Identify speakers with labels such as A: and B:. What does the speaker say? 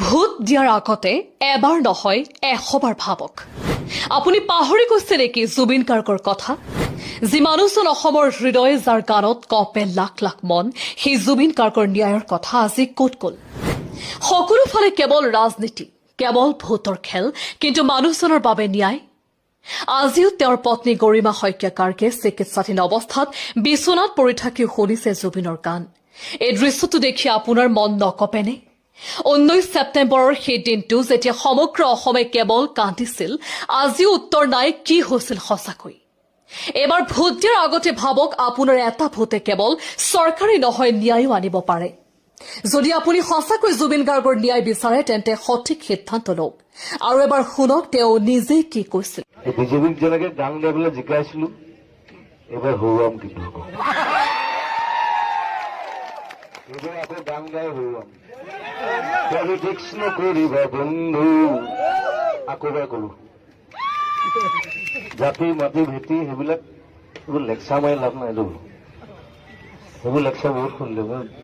A: vote দিয়াৰ আগতে এবাৰ নহয় 100 বাৰ ভাবক আপুনি পাহৰি গৈছে নেকি জুবিন গাৰ্গৰ কথা যি মানুহজন অসমৰ হৃদয় যাৰ গানত কপে লাখ লাখ মন সেই জুবিন গাৰ্গৰ ন্যায়ৰ কথা আজি ক'ত গ'ল সকলোফালে কেৱল ৰাজনীতি কেৱল ভোটৰ খেল কিন্তু মানুহজনৰ বাবে ন্যায় আজিও তেওঁৰ পত্নী গৰিমা শইকীয়া গাৰ্গে চিকিৎসাধীন অৱস্থাত বিচনাত পৰি থাকি শুনিছে জুবিনৰ গান এই দৃশ্যটো দেখি আপোনাৰ মন নকপেনে 19 ছেপ্টেম্বৰৰ সেই দিনটো যেতিয়া সমগ্ৰ অসমে কেৱল কান্দিছিল আজিও উত্তৰ নাই কি হৈছিল সঁচাকৈ এবাৰ ভোট দিয়াৰ আগতে ভাবক আপোনাৰ এটা ভোটে কেৱল চৰকাৰী নহয় ন্যায়ো আনিব পাৰে যদি আপুনি সঁচাকৈ জুবিন গাৰ্গৰ ন্যায় বিচাৰে তেন্তে সঠিক সিদ্ধান্ত লওক আৰু এবাৰ শুনক তেওঁ নিজে কি কৈছিল
B: বিজেপিক যেনেকে গান গাই পেলাই জিকাইছিলো এবাৰ হৰুৱাম কিন্তু এবাৰ আকৌ গান গাই হৰুৱাম পলিটিক্স নকৰিবা বন্ধু আকৌ এবাৰ কলো জাতি মাটি ভেটি সেইবোৰ লেকচাৰ মাৰি লাভ নাই সেইবোৰ লেকচাৰ বহুত শুনিলো